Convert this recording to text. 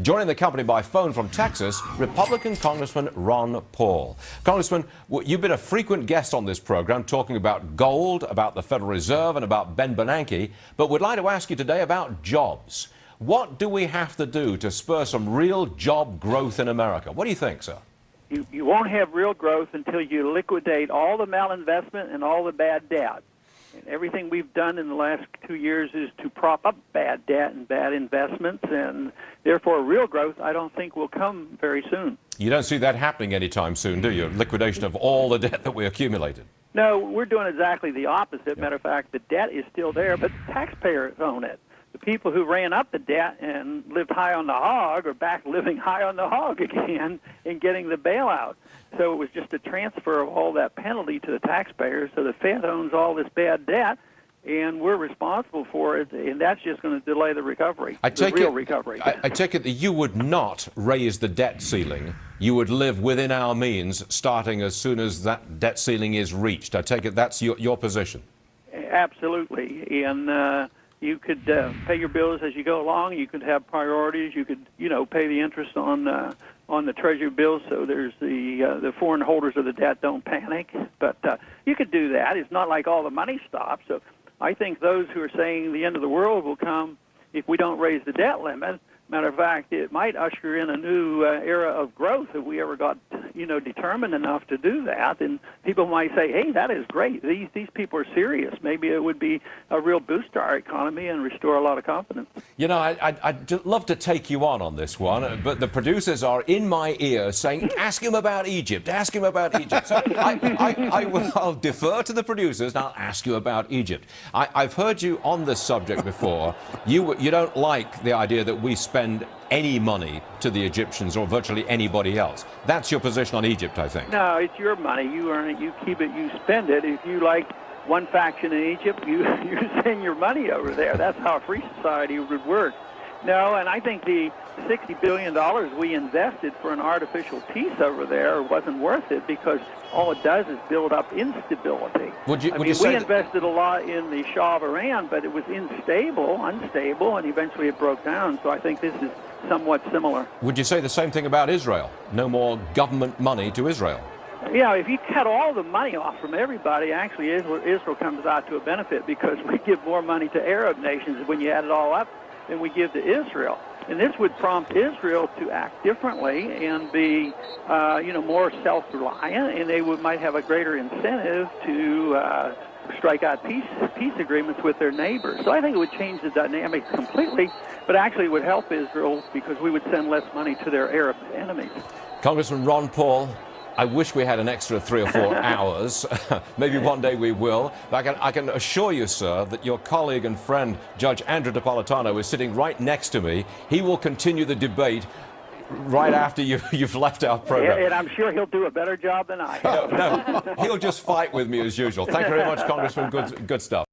Joining the company by phone from Texas, Republican Congressman Ron Paul. Congressman, you've been a frequent guest on this program talking about gold, about the Federal Reserve, and about Ben Bernanke, but we'd like to ask you today about jobs. What do we have to do to spur some real job growth in America? What do you think, sir? You won't have real growth until you liquidate all the malinvestment and all the bad debt. And everything we've done in the last 2 years is to prop up bad debt and bad investments, and therefore real growth I don't think will come very soon. You don't see that happening anytime soon, do you? Liquidation of all the debt that we accumulated. No, we're doing exactly the opposite. Matter of fact, the debt is still there, but the taxpayers own it. The people who ran up the debt and lived high on the hog are back living high on the hog again and getting the bailout. So it was just a transfer of all that penalty to the taxpayers. So the Fed owns all this bad debt, and we're responsible for it, and that's just going to delay the recovery, the real recovery. I take it that you would not raise the debt ceiling. You would live within our means starting as soon as that debt ceiling is reached. I take it that's your position. Absolutely. And you could pay your bills as you go along. You could have priorities. You could, pay the interest on the Treasury bills, so there's the foreign holders of the debt don't panic. But you could do that. It's not like all the money stops. So I think those who are saying the end of the world will come if we don't raise the debt limit. Matter of fact, it might usher in a new era of growth if we ever got, determined enough to do that. And people might say, hey, that is great. These people are serious. Maybe it would be a real boost to our economy and restore a lot of confidence. I'd love to take you on this one, but the producers are in my ear saying, ask him about Egypt, ask him about Egypt. So I'll defer to the producers and I'll ask you about Egypt. I've heard you on this subject before. You don't like the idea that we spend any money to the Egyptians or virtually anybody else. That's your position on Egypt, I think. No, it's your money. You earn it, you keep it, you spend it. If you like one faction in Egypt, you send your money over there. That's how a free society would work. No, and I think the $60 billion we invested for an artificial peace over there wasn't worth it because all it does is build up instability. We invested a lot in the Shah of Iran, but it was unstable, and eventually it broke down. So I think this is somewhat similar. Would you say the same thing about Israel? No more government money to Israel? Yeah, if you cut all the money off from everybody, actually Israel comes out to a benefit because we give more money to Arab nations when you add it all up than we give to Israel. And this would prompt Israel to act differently and be, more self-reliant, and they might have a greater incentive to strike out peace agreements with their neighbors. So I think it would change the dynamic completely, but actually it would help Israel because we would send less money to their Arab enemies. Congressman Ron Paul, I wish we had an extra 3 or 4 hours. Maybe one day we will. But I can assure you, sir, that your colleague and friend, Judge Andrew Napolitano, is sitting right next to me. He will continue the debate right after you've left our program. And I'm sure he'll do a better job than I. No, he'll just fight with me as usual. Thank you very much, Congressman. Good stuff.